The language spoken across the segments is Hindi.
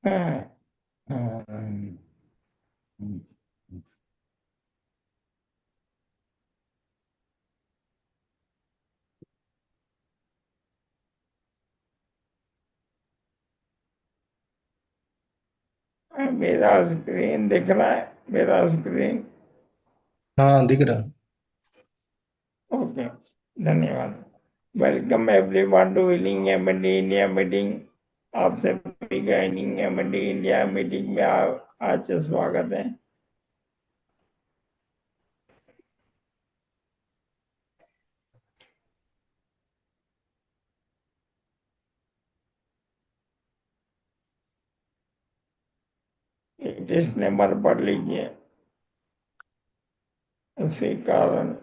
हाँ, हाँ, हाँ, मेरा स्क्रीन दिख रहा है, मेरा स्क्रीन। हाँ, दिख रहा। ओके, धन्यवाद। Welcome everyone to Healing MD India meeting. आप सभी का हीलिंग एमडी इंडिया मीटिंग में आज स्वागत है। एक डिस्क्लेमर पढ़ लीजिए। इसके कारण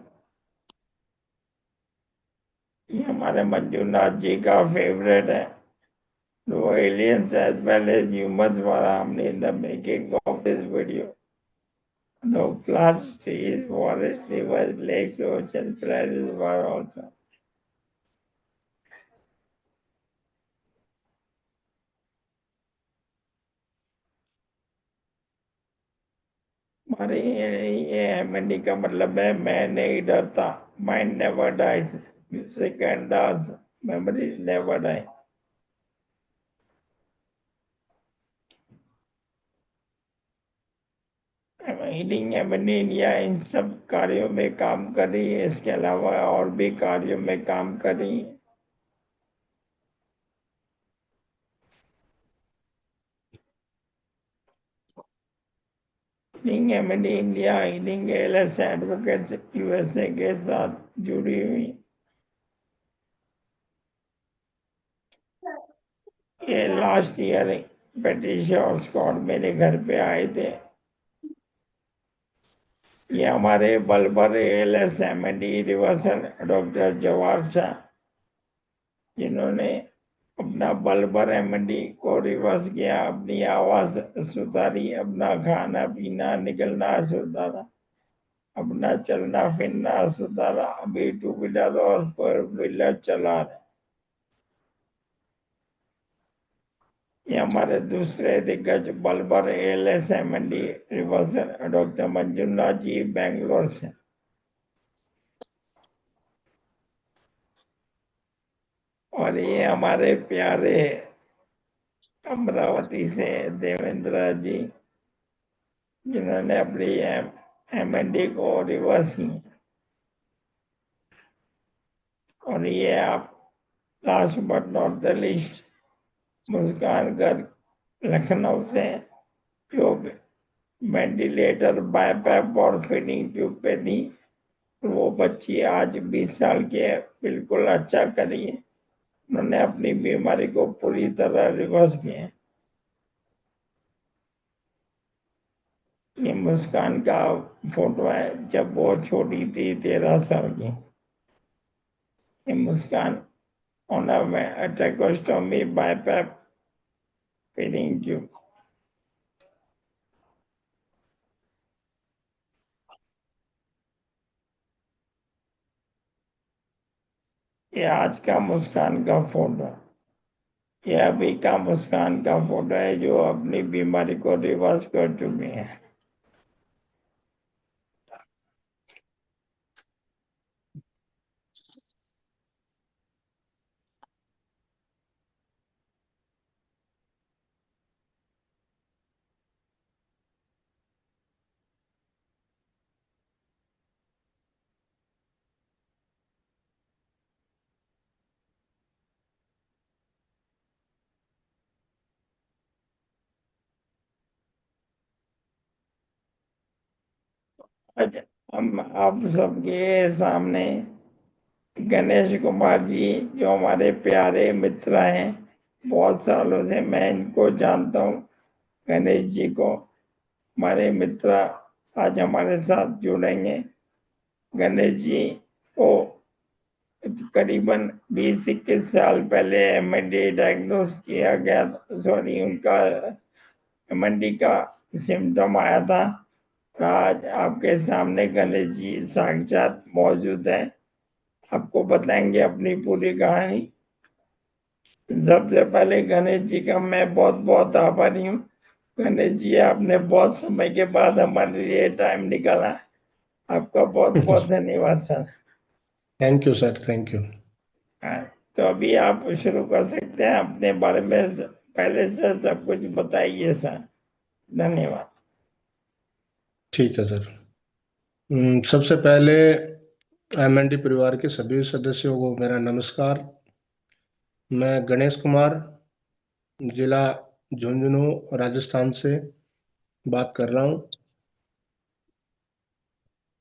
ये हमारे मंजूनाथ जी का फेवरेट है। The aliens as well as humans were harmed in the making of this video. No plants, trees, forests, rivers, lakes, ocean, planets were also. हमारे ये एमएनडी का मतलब है मैं नहीं डरता। Mind never dies, music and dance, memories never die. Healing MND India इन सब कार्यों में काम कर रही है, इसके अलावा और भी कार्यों में काम कर रही है। Healing MND India healing LS advocates USA के साथ जुड़ी हुई। ये लास्ट ईयर पेटिशा और स्कॉट मेरे घर पे आए थे। ये हमारे bulbar ALS MD reversal doctor Jawahar Shah, जिन्होंने अपना बलबर एमडी को रिवर्स किया, अपनी आवाज सुधारी, अपना खाना पीना निकलना सुधारा, अपना चलना फिरना सुधारा, अभी टू व्हीलर और फोर व्हीलर चला रहे। ये हमारे दूसरे दिग्गज bulbar ALS MD reversal doctor Manjunath ji Bangalore से। और ये हमारे प्यारे अमरावती से देवेंद्र जी, जिन्होंने अपनी एमएनडी को रिवर्स की। और ये आप last but not the least Muskan Garg Lucknow से, जो वेंटिलेटर बाईपैप और फीडिंग ट्यूब पे थी। वो बच्ची आज 20 साल की है, बिल्कुल अच्छा करी है। उन्होंने अपनी बीमारी को पूरी तरह रिवर्स किया। ये मुस्कान का फोटो है जब वो छोटी थी, 13 साल की। ये मुस्कान ऑनर में ट्रैकोस्टोमी बाईपैप फीडिंग ट्यूब। ये आज का मुस्कान का फोटो है। ये अभी का मुस्कान का फोटो है जो अपनी बीमारी को रिवर्स कर चुकी है। आज हम आप सबके सामने गणेश कुमार जी, जो हमारे प्यारे मित्र हैं, बहुत सालों से मैं इनको जानता हूँ। गणेश जी को, हमारे मित्र, आज हमारे साथ जुड़ेंगे। गणेश जी को करीबन 20-21 साल पहले एमएनडी डायग्नोस किया गया, सॉरी उनका एमएनडी का सिम्टम आया था। आज आपके सामने गणेश जी साक्षात मौजूद है, आपको बताएंगे अपनी पूरी कहानी। सबसे पहले गणेश जी का मैं बहुत बहुत आभारी हूँ। गणेश जी, आपने बहुत समय के बाद हमारे लिए टाइम निकाला। आपका बहुत बहुत धन्यवाद sir. Thank you sir, thank you. हाँ, तो अभी आप शुरू कर सकते हैं अपने बारे में। पहले से सब कुछ बताइए सर। धन्यवाद। ठीक है सर। सबसे पहले एमएनडी परिवार के सभी सदस्यों को मेरा नमस्कार। मैं गणेश कुमार, जिला झुंझुनू, राजस्थान से बात कर रहा हूँ।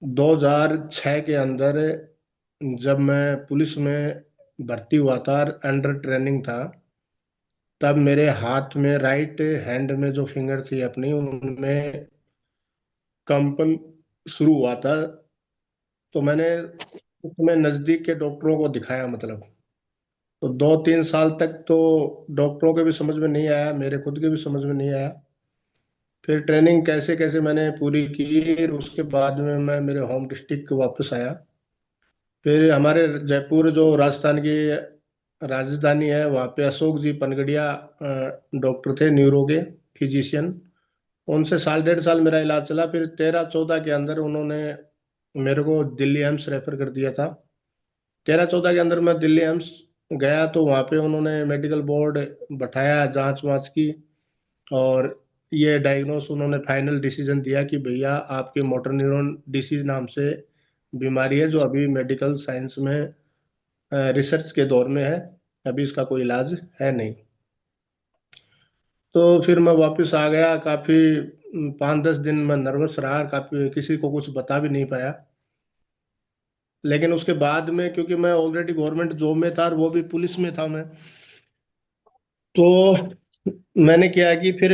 2006 के अंदर जब मैं पुलिस में भर्ती हुआ था, अंडर ट्रेनिंग था, तब मेरे हाथ में, राइट हैंड में जो फिंगर थी अपनी, उनमें कंपन शुरू हुआ था। तो मैंने उसमें नजदीक के डॉक्टरों को दिखाया, मतलब तो 2-3 साल तक तो डॉक्टरों के भी समझ में नहीं आया, मेरे खुद के भी समझ में नहीं आया। फिर ट्रेनिंग कैसे कैसे मैंने पूरी की, फिर उसके बाद में मैं मेरे होम डिस्ट्रिक्ट वापस आया। फिर हमारे जयपुर जो राजस्थान की राजधानी है, वहाँ पे अशोक जी पनगड़िया डॉक्टर थे, न्यूरो के फिजिशियन। उनसे साल 1.5 साल मेरा इलाज चला। फिर 13-14 के अंदर उन्होंने मेरे को दिल्ली एम्स रेफर कर दिया था। 13-14 के अंदर मैं दिल्ली एम्स गया, तो वहाँ पे उन्होंने मेडिकल बोर्ड बैठाया, जांच वांच की, और ये डायग्नोस उन्होंने फाइनल डिसीजन दिया कि भैया आपके मोटर न्यूरॉन डिसीज नाम से बीमारी है, जो अभी मेडिकल साइंस में रिसर्च के दौर में है, अभी इसका कोई इलाज है नहीं। तो फिर मैं वापस आ गया। काफी 5-10 दिन मैं नर्वस रहा, काफी किसी को कुछ बता भी नहीं पाया। लेकिन उसके बाद में, क्योंकि मैं ऑलरेडी गवर्नमेंट जॉब में था और वो भी पुलिस में था मैं, तो मैंने क्या कि फिर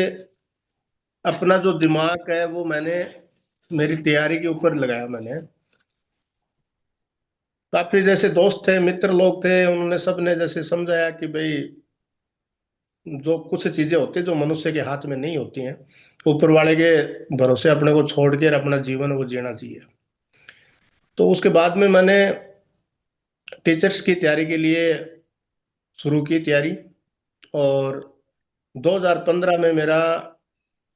अपना जो दिमाग है वो मैंने मेरी तैयारी के ऊपर लगाया। मैंने काफी जैसे दोस्त थे, मित्र लोग थे, उन्होंने सब ने जैसे समझाया कि भाई जो कुछ चीजें होती हैं जो मनुष्य के हाथ में नहीं होती हैं, ऊपर वाले के भरोसे अपने को छोड़ के अपना जीवन वो जीना चाहिए। तो उसके बाद में मैंने टीचर्स की तैयारी के लिए शुरू की तैयारी। और 2015 में मेरा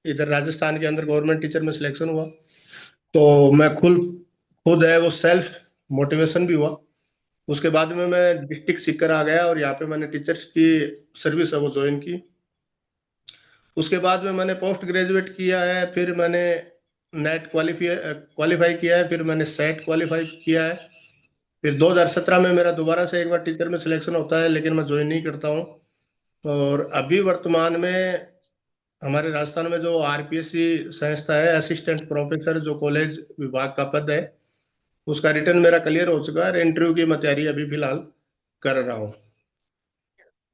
इधर राजस्थान के अंदर गवर्नमेंट टीचर में सिलेक्शन हुआ। तो मैं खुद खुद है वो सेल्फ मोटिवेशन भी हुआ। उसके बाद में मैं डिस्ट्रिक्ट सीकर आ गया और यहाँ पे मैंने टीचर्स की सर्विस है वो ज्वाइन की। उसके बाद में मैंने पोस्ट ग्रेजुएट किया है, फिर मैंने नेट क्वालिफाई क्वालिफाई किया है, फिर मैंने सेट क्वालिफाई किया है। फिर 2017 में मेरा दोबारा से एक बार टीचर में सिलेक्शन होता है, लेकिन मैं ज्वाइन नहीं करता हूँ। और अभी वर्तमान में हमारे राजस्थान में जो आरपीएससी संस्था है, असिस्टेंट प्रोफेसर जो कॉलेज विभाग का पद है, उसका रिटर्न मेरा क्लियर हो चुका है। इंटरव्यू की मैं तैयारी अभी फिलहाल कर रहा हूँ।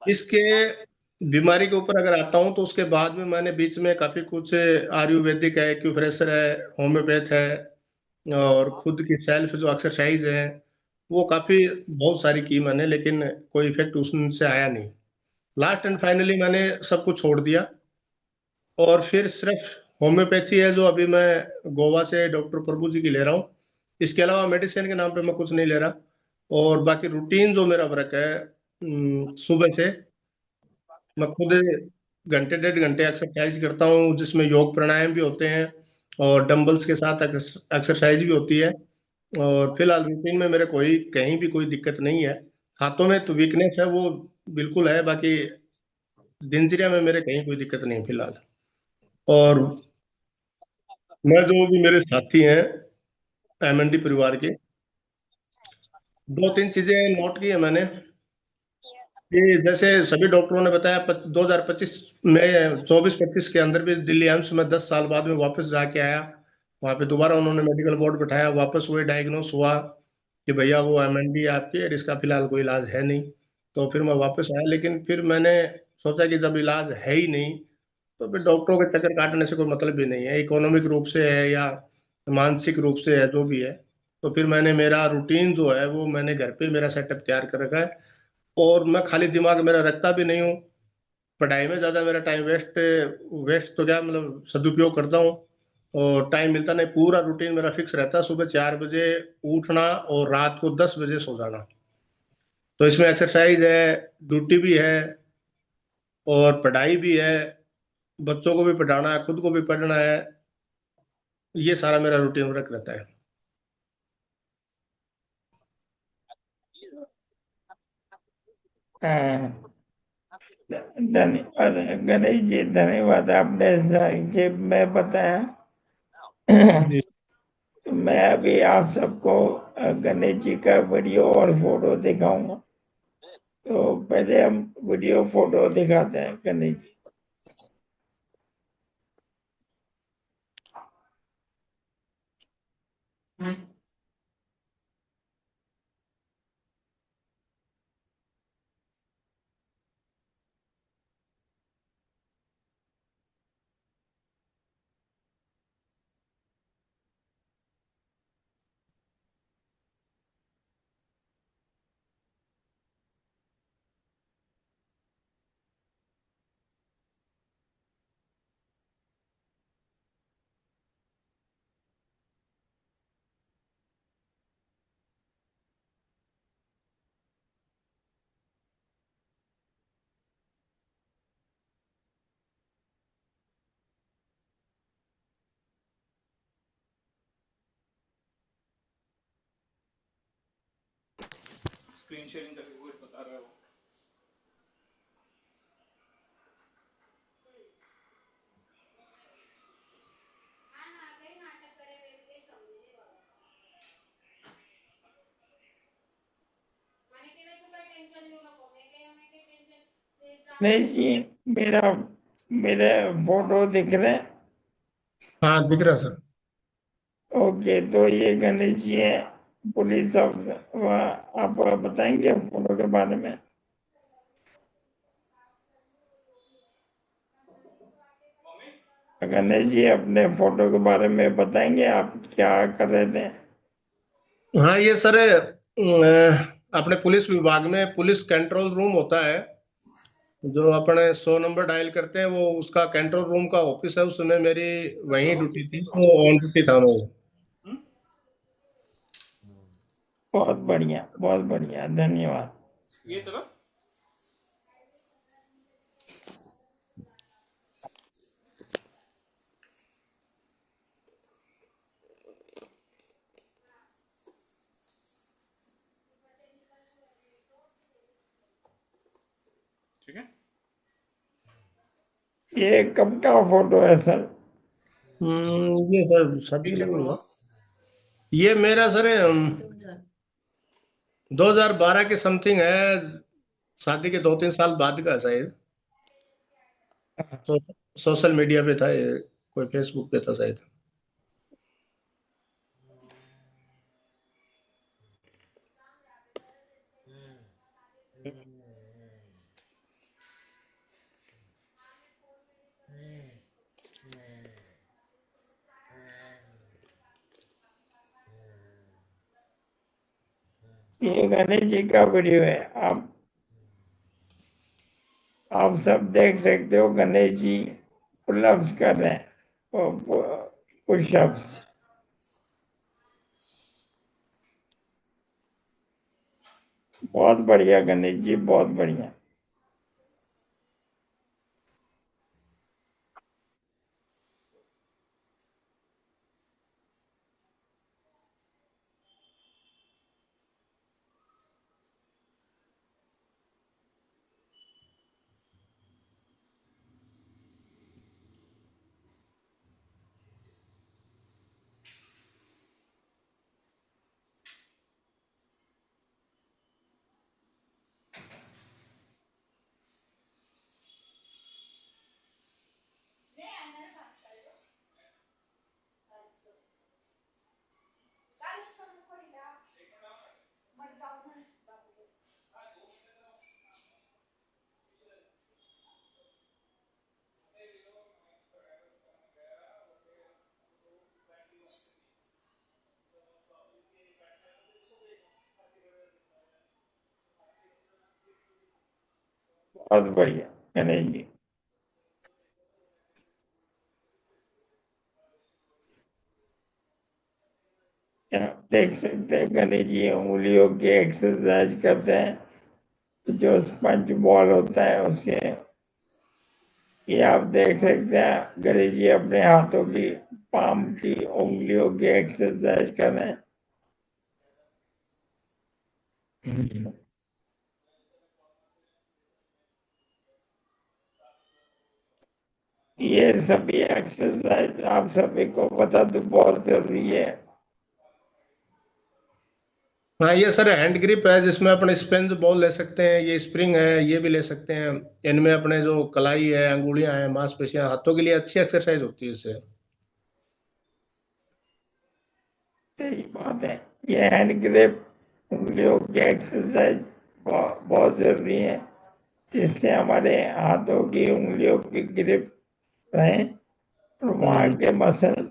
इसके बीमारी के ऊपर अगर आता हूँ, तो उसके बाद में मैंने बीच में काफी कुछ आयुर्वेदिक है, एक्यूप्रेशर है, होम्योपैथ है, और खुद की सेल्फ जो एक्सरसाइज है वो काफी बहुत सारी की मैंने, लेकिन कोई इफेक्ट उससे आया नहीं। लास्ट एंड फाइनली मैंने सब कुछ छोड़ दिया और फिर सिर्फ होम्योपैथी है जो अभी मैं गोवा से डॉक्टर प्रभु जी की ले रहा हूँ। इसके अलावा मेडिसिन के नाम पे मैं कुछ नहीं ले रहा। और बाकी रूटीन जो मेरा वर्क है, सुबह से मैं खुद घंटे 1.5 घंटे एक्सरसाइज करता हूँ, जिसमें योग प्राणायाम भी होते हैं और डंबल्स के साथ एक्सरसाइज भी होती है। और फिलहाल रूटीन में मेरे कोई कहीं भी कोई दिक्कत नहीं है। हाथों में तो वीकनेस है वो बिल्कुल है, बाकी दिनचर्या में मेरे कहीं कोई दिक्कत नहीं फिलहाल। और मैं जो भी मेरे साथी हैं एमएनडी परिवार के, 2-3 चीजें नोट की है मैंने कि जैसे सभी डॉक्टरों ने बताया, 2025 में 24-25 के अंदर भी दिल्ली एम्स में 10 साल बाद में वापस जाके आया। वहां पे दोबारा उन्होंने मेडिकल बोर्ड बैठाया, वापस वही डायग्नोस हुआ कि भैया वो एमएनडी आपकी और इसका फिलहाल कोई इलाज है नहीं। तो फिर मैं वापस आया, लेकिन फिर मैंने सोचा कि जब इलाज है ही नहीं, तो फिर डॉक्टरों के चक्कर काटने से कोई मतलब भी नहीं है, इकोनॉमिक रूप से है या मानसिक रूप से है, जो भी है। तो फिर मैंने मेरा रूटीन जो है वो मैंने घर पे मेरा सेटअप तैयार कर रखा है। और मैं खाली दिमाग मेरा रखता भी नहीं हूँ, पढ़ाई में ज्यादा मेरा टाइम वेस्ट वेस्ट तो क्या मतलब सदुपयोग करता हूँ। और टाइम मिलता नहीं, पूरा रूटीन मेरा फिक्स रहता है, सुबह 4 बजे उठना और रात को 10 बजे सो जाना। तो इसमें एक्सरसाइज है, ड्यूटी भी है, और पढ़ाई भी है, बच्चों को भी पढ़ाना है, खुद को भी पढ़ना है। ये सारा मेरा रूटीन वर्क रहता है। हाँ, धन्यवाद गणेश जी, धन्यवाद, आपने संक्षेप में बताया। जी। तो मैं अभी आप सबको गणेश जी का वीडियो और फोटो दिखाऊंगा। तो पहले हम वीडियो फोटो दिखाते हैं गणेश जी। स्क्रीन शेयरिंग करके कुछ बता रहा हो। गणेश जी, मेरा मेरे फोटो दिख रहे हैं? हाँ, दिख रहा है सर। ओके, तो ये गणेश जी है, पुलिस ऑफिसर। आप बताएंगे फोटो के बारे में? गणेश जी, अपने फोटो के बारे में बताएंगे, आप क्या कर रहे थे? हाँ, ये सर अपने पुलिस विभाग में पुलिस कंट्रोल रूम होता है। जो अपने 100 नंबर डायल करते हैं, वो उसका कंट्रोल रूम का ऑफिस है। उसमें मेरी वही हेलो। ड्यूटी थी, तो ऑन ड्यूटी था मैं। बहुत बढ़िया, धन्यवाद। ये तरफ। ठीक है। ये कब का फोटो है सर? ये सर शादी के पीछे लिए करो हुआ। आप। ये मेरा सर 2012 के समथिंग है। शादी के 2-3 साल बाद का है शायद। तो सोशल मीडिया पे था ये, कोई फेसबुक पे था शायद। ये गणेश जी का वीडियो है। आप सब देख सकते हो, गणेश जी पुलअप्स कर रहे हैं, पुशअप्स। बहुत बढ़िया गणेश जी, बहुत बढ़िया। बहुत बढ़िया गणेश जी। आप देख सकते हैं गणेश जी उंगलियों की एक्सरसाइज करते हैं। जो स्पंज बॉल होता है उसके ये आप देख सकते हैं गणेश जी अपने हाथों की पाम की उंगलियों की एक्सरसाइज कर रहे हैं। ये सभी एक्सरसाइज आप सभी को बता दो बहुत जरूरी है। हाँ, ये सर हैंड ग्रिप है जिसमें अपने स्पेंज बॉल ले सकते हैं, ये स्प्रिंग है ये भी ले सकते हैं। इनमें अपने जो कलाई है, अंगुलियां हैं, मांसपेशियां, हाथों के लिए अच्छी एक्सरसाइज होती है इससे। सही बात है। ये हैंड ग्रिप उंगलियों की एक्सरसाइज बहुत जरूरी है, जिससे हमारे हाथों की उंगलियों की ग्रिप रहे और वहां हम्म। के मसल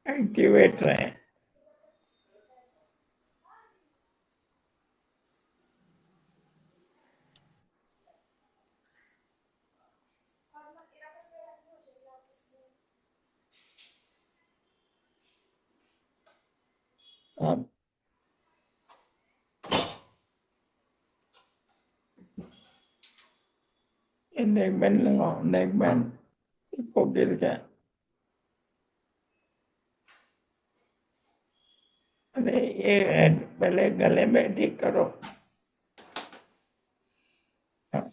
एक्टिवेट रहे। अब नेक बैंड लगाओ, नेक बैंड को गिर गया। अरे ये पहले गले में ठीक करो। हाँ,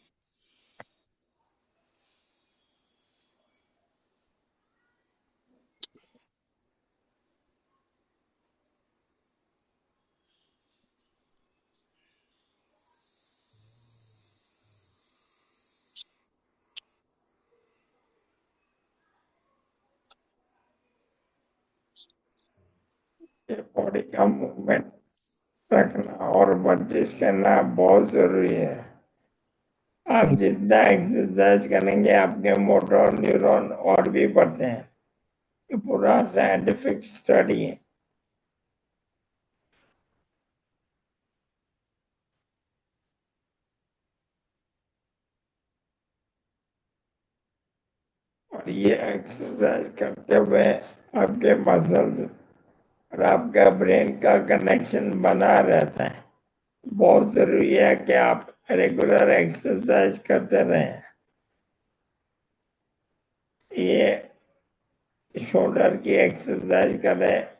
ये बॉडी का मूवमेंट रखना और वर्जिश करना बहुत जरूरी है। आप जितना एक्सरसाइज करेंगे आपके मोटर न्यूरॉन और भी बढ़ते हैं। ये पूरा साइंटिफिक स्टडी है। और ये एक्सरसाइज करते हुए आपके मसल्स और आपका ब्रेन का कनेक्शन बना रहता है। बहुत जरूरी है कि आप रेगुलर एक्सरसाइज करते रहें। ये शोल्डर की एक्सरसाइज करें।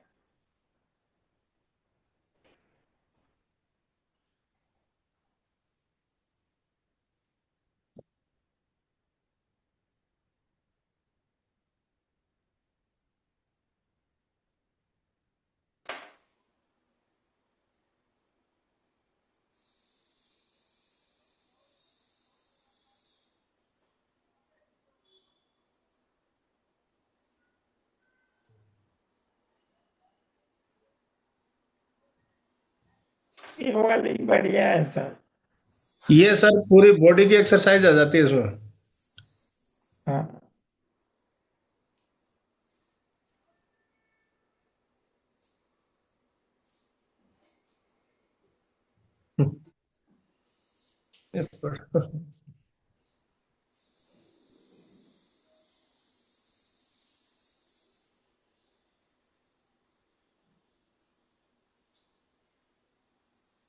ये वाली बढ़िया है सर। ये सर पूरी बॉडी की एक्सरसाइज आ जाती है इसमें। हाँ,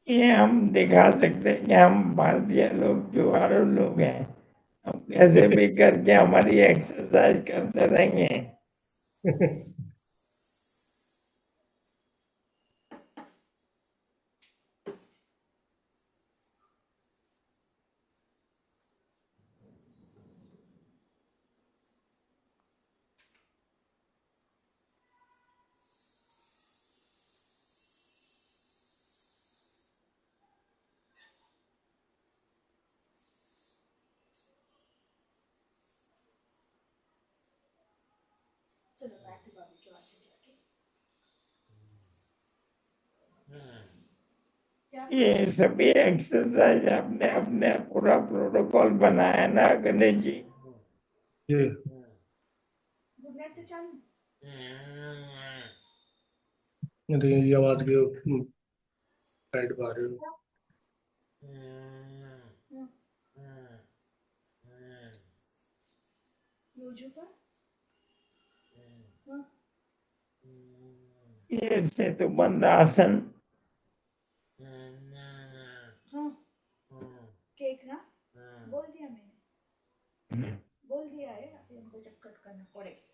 ये हम दिखा सकते हैं कि हम भारतीय लोग जुआड़ू लोग हैं। हम कैसे भी करके हमारी एक्सरसाइज करते रहेंगे। ये सभी एक्सरसाइज आपने अपने पूरा प्रोटोकॉल बनाया ना गणेश जी। जी। ये आवाज की साइड पा रही हूँ। ये सेतुबंद आसन। बोल दिया है, अभी उनको जब कट करना पड़ेगा।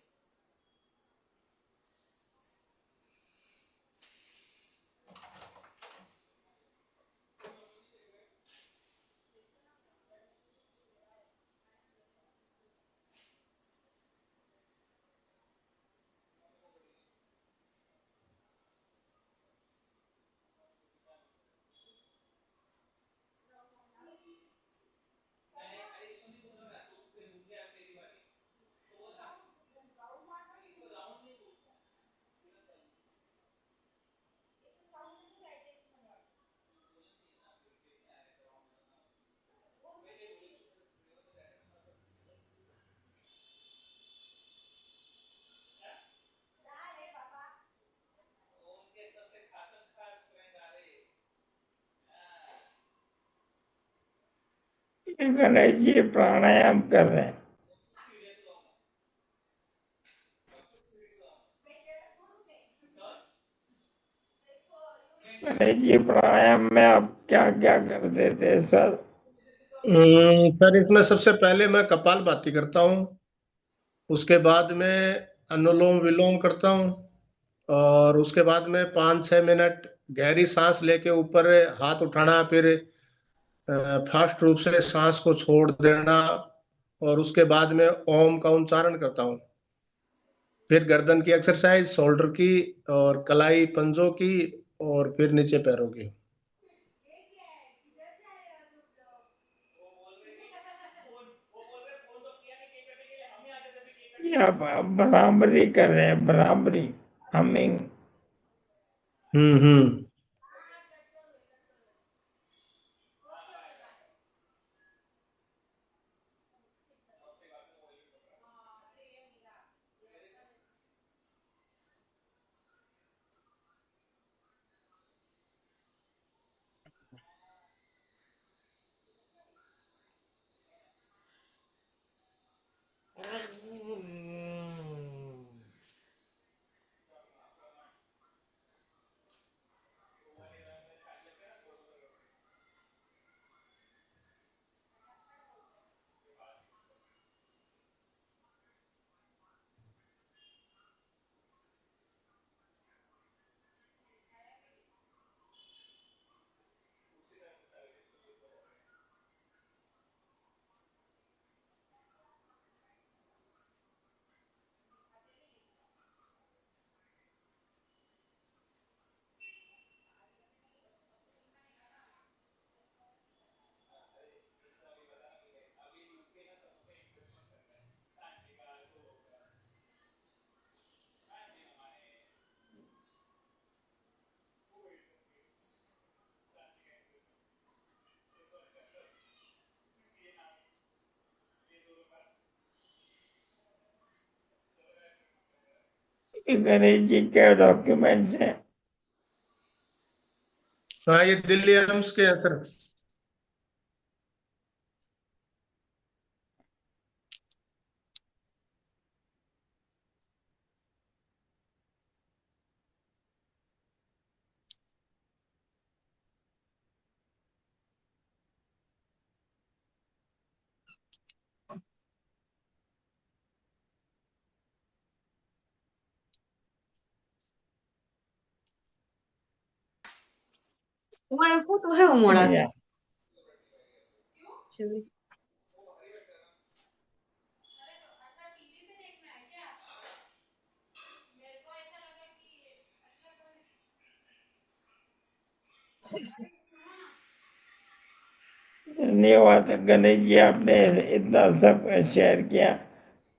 ये गणेश जी प्राणायाम कर रहे हैं। गणेश जी प्राणायाम में आप क्या क्या करते थे सर? सर इसमें सबसे पहले मैं कपालभाति करता हूँ, उसके बाद में अनुलोम विलोम करता हूँ, और उसके बाद में 5-6 मिनट गहरी सांस लेके ऊपर हाथ उठाना, फिर फास्ट रूप से सांस को छोड़ देना, और उसके बाद में ओम का उच्चारण करता हूँ। फिर गर्दन की एक्सरसाइज, शोल्डर की, और कलाई पंजों की, और फिर नीचे पैरों की। ये आप बराबरी कर रहे हैं, बराबरी, हमिंग। हम्म। ये गणेश जी के डॉक्यूमेंट्स हैं। हाँ, ये दिल्ली एम्स के हैं सर। तुम्हारे फोटो है हमारा बढ़िया। छवि। धन्यवाद गणेश जी, आपने इतना सब शेयर किया।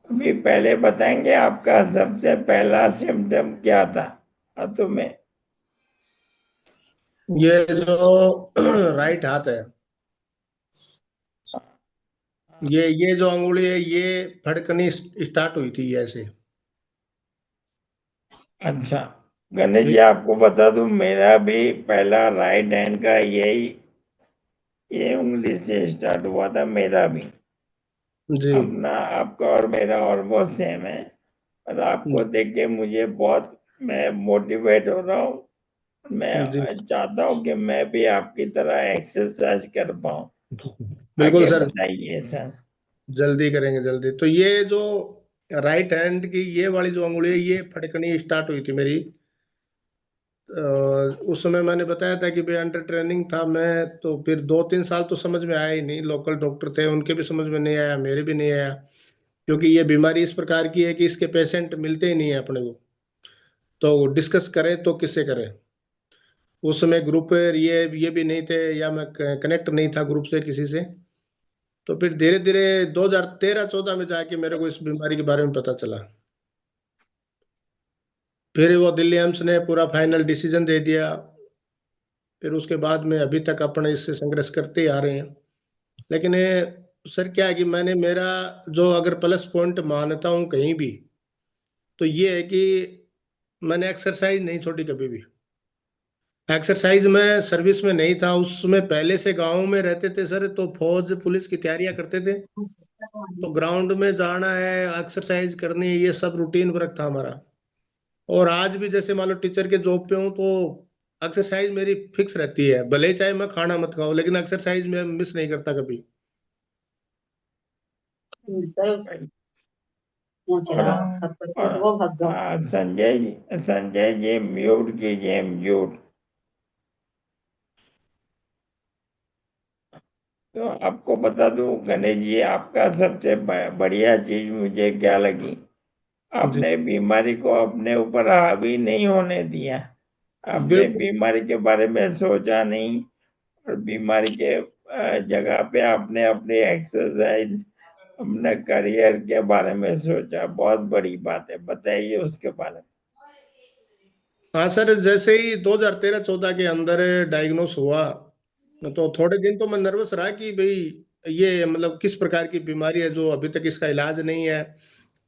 अभी पहले बताएंगे आपका सबसे पहला सिम्टम क्या था हाथों में? ये जो राइट हाथ है, ये जो अंगुली है, ये फड़कनी स्टार्ट हुई थी ऐसे। अच्छा गणेश जी, एक आपको बता दूं, मेरा भी पहला राइट हैंड का यही, ये उंगली से स्टार्ट हुआ था मेरा भी। जी अपना आपका और मेरा ऑलमोस्ट सेम है। और आपको देख के मुझे बहुत, मैं मोटिवेट हो रहा हूँ। जी मैं चाहता हूँ कि मैं भी आपकी तरह एक्सरसाइज कर पाऊँ। बिल्कुल आगे सर। बताइए सर। जल्दी करेंगे जल्दी। तो ये जो राइट हैंड की ये वाली जो उंगली है ये फटकनी स्टार्ट हुई थी मेरी। उस समय मैंने बताया था कि भाई अंडर ट्रेनिंग था मैं, तो फिर 2-3 साल तो समझ में आया ही नहीं। लोकल डॉक्टर थे उनके भी समझ में नहीं आया, मेरे भी नहीं आया, क्योंकि ये बीमारी इस प्रकार की है कि इसके पेशेंट मिलते ही नहीं है अपने को। तो डिस्कस करें तो किससे करें। उस समय ग्रुप ये भी नहीं थे, या मैं कनेक्ट नहीं था ग्रुप से किसी से। तो फिर धीरे धीरे 2013-14 में जाके मेरे को इस बीमारी के बारे में पता चला। फिर वो दिल्ली एम्स ने पूरा फाइनल डिसीजन दे दिया। फिर उसके बाद में अभी तक अपने इससे संघर्ष करते ही आ रहे हैं। लेकिन ये सर क्या है कि मैंने मेरा जो अगर प्लस पॉइंट मानता हूँ कहीं भी, तो ये है कि मैंने एक्सरसाइज नहीं छोड़ी कभी भी। एक्सरसाइज में सर्विस में नहीं था उसमें, पहले से गांव में रहते थे सर, तो फौज पुलिस की तैयारियां करते थे। तो ग्राउंड में जाना है, एक्सरसाइज करनी है, ये सब रूटीन वर्क था हमारा। और आज भी जैसे मान लो टीचर के जॉब पे हूँ, तो एक्सरसाइज मेरी फिक्स रहती है, भले ही चाहे मैं खाना मत खाऊं, लेकिन एक्सरसाइज में मिस नहीं करता कभी। जरूर पहुंच और रहा हाँ सब पर और वो भगवान। संजय जी म्यूट कीजिए, म्यूट। तो आपको बता दूं गणेश जी, आपका सबसे बढ़िया चीज मुझे क्या लगी, जी आपने बीमारी को अपने ऊपर हावी नहीं होने दिया। आपने बिल्कुल। बीमारी के बारे में सोचा नहीं, और बीमारी के जगह पे आपने अपनी एक्सरसाइज, अपने करियर के बारे में सोचा। बहुत बड़ी बात है, बताइए उसके बारे में। हाँ सर, जैसे ही 2013-14 के अंदर डायग्नोस हुआ, तो थोड़े दिन तो मैं नर्वस रहा कि भाई ये मतलब किस प्रकार की बीमारी है जो अभी तक इसका इलाज नहीं है।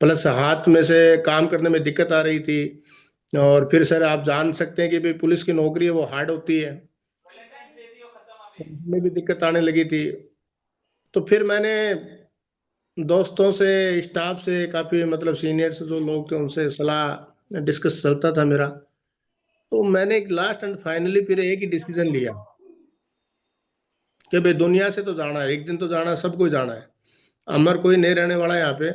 प्लस हाथ में से काम करने में दिक्कत आ रही थी। और फिर सर आप जान सकते हैं कि भाई पुलिस की नौकरी है वो हार्ड होती है, तो उसमें भी दिक्कत आने लगी थी। तो फिर मैंने दोस्तों से, स्टाफ से, काफी मतलब सीनियर्स जो लोग थे उनसे सलाह डिस्कस चलता था मेरा। तो मैंने लास्ट एंड फाइनली फिर एक ही डिसीजन लिया कि भाई दुनिया से तो जाना है, एक दिन तो जाना है, सबको जाना है। अमर कोई नहीं रहने वाला है यहाँ पे।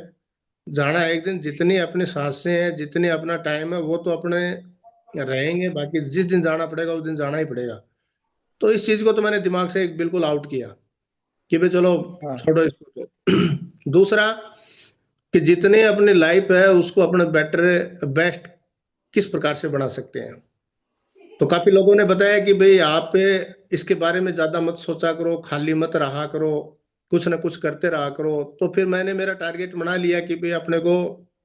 जाना है एक दिन, जितनी अपनी सांसें हैं, जितनी अपना टाइम है, वो तो अपने रहेंगे, बाकी जिस दिन जाना पड़ेगा उस दिन जाना ही पड़ेगा। तो इस चीज को तो मैंने दिमाग से बिल्कुल आउट किया कि भाई चलो हाँ। छोड़ो इसको तो। दूसरा कि जितने अपनी लाइफ है उसको अपने बेटर बेस्ट किस प्रकार से बना सकते हैं। तो काफी लोगों ने बताया कि भाई आप इसके बारे में ज्यादा मत सोचा करो, खाली मत रहा करो, कुछ ना कुछ करते रहा करो। तो फिर मैंने मेरा टारगेट बना लिया कि भाई अपने को